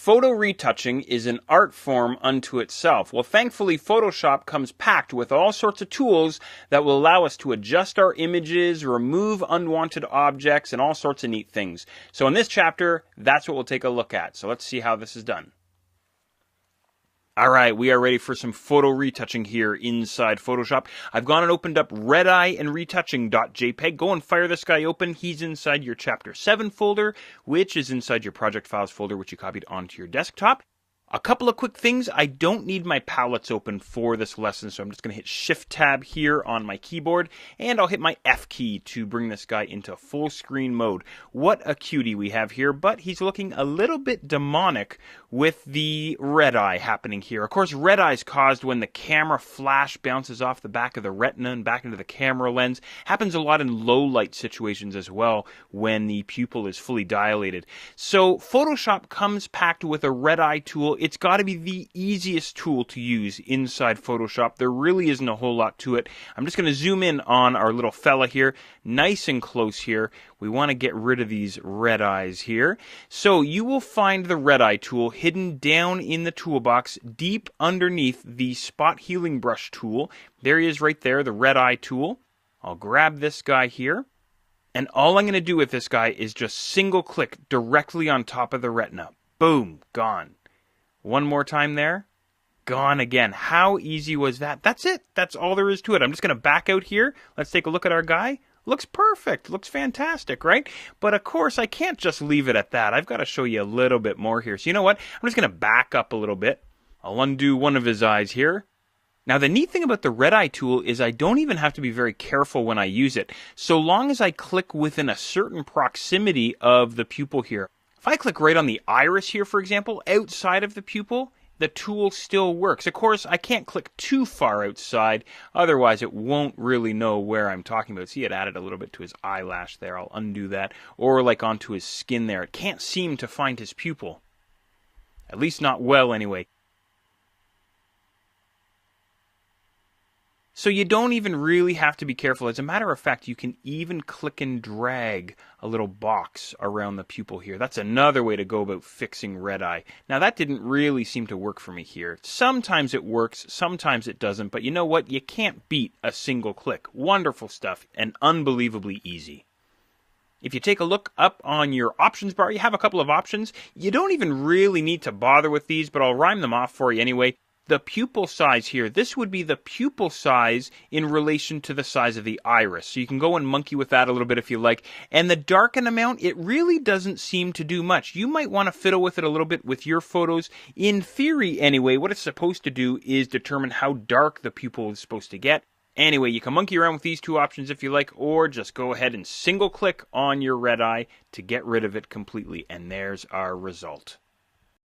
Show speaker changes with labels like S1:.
S1: Photo retouching is an art form unto itself. Well, thankfully, Photoshop comes packed with all sorts of tools that will allow us to adjust our images, remove unwanted objects, and all sorts of neat things. So in this chapter, that's what we'll take a look at. So let's see how this is done. Alright, we are ready for some photo retouching here inside Photoshop. I've gone and opened up Red Eye and retouching.jpg. Go and fire this guy open. He's inside your Chapter 7 folder, which is inside your Project Files folder, which you copied onto your desktop. A couple of quick things. I don't need my palettes open for this lesson, so I'm just going to hit Shift-Tab here on my keyboard, and I'll hit my F key to bring this guy into full screen mode. What a cutie we have here, but he's looking a little bit demonic with the red eye happening here. Of course, red eye is caused when the camera flash bounces off the back of the retina and back into the camera lens. Happens a lot in low light situations as well when the pupil is fully dilated. So Photoshop comes packed with a red eye tool. It's got to be the easiest tool to use inside Photoshop. There really isn't a whole lot to it. I'm just going to zoom in on our little fella here, nice and close here. We want to get rid of these red eyes here. So you will find the red eye tool hidden down in the toolbox deep underneath the spot healing brush tool. There he is right there, the red eye tool. I'll grab this guy here. And all I'm going to do with this guy is just single click directly on top of the retina. Boom, gone. One more time there. Gone again. How easy was that? That's it. That's all there is to it. I'm just going to back out here. Let's take a look at our guy. Looks perfect. Looks fantastic, right? But of course, I can't just leave it at that. I've got to show you a little bit more here. So you know what? I'm just going to back up a little bit. I'll undo one of his eyes here. Now, the neat thing about the red eye tool is I don't even have to be very careful when I use it. So long as I click within a certain proximity of the pupil here. If I click right on the iris here, for example, outside of the pupil, the tool still works. Of course, I can't click too far outside, otherwise it won't really know where I'm talking about. See, it added a little bit to his eyelash there. I'll undo that. Or like onto his skin there. It can't seem to find his pupil. At least not well, anyway. So you don't even really have to be careful. As a matter of fact, you can even click and drag a little box around the pupil here. That's another way to go about fixing red eye. Now that didn't really seem to work for me here. Sometimes it works, sometimes it doesn't. But you know what? You can't beat a single click. Wonderful stuff and unbelievably easy. If you take a look up on your options bar, you have a couple of options. You don't even really need to bother with these, but I'll rhyme them off for you anyway. The pupil size here, this would be the pupil size in relation to the size of the iris. So you can go and monkey with that a little bit if you like. And the darken amount, it really doesn't seem to do much. You might want to fiddle with it a little bit with your photos. In theory, anyway, what it's supposed to do is determine how dark the pupil is supposed to get. Anyway, you can monkey around with these two options if you like, or just go ahead and single click on your red eye to get rid of it completely. And there's our result.